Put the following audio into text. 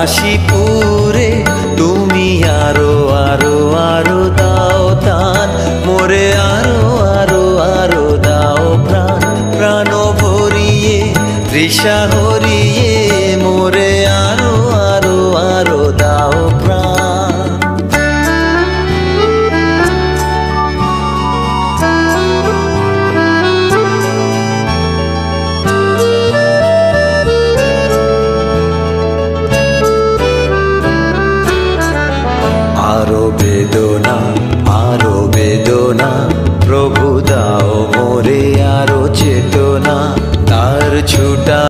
কাশীপুরে তুমি আরো আরো আরো দাও দান মোরে আরো আরো আরো দাও প্রাণ প্রাণ ভরিয়ে তৃষা হরিয়ে মোরে আরো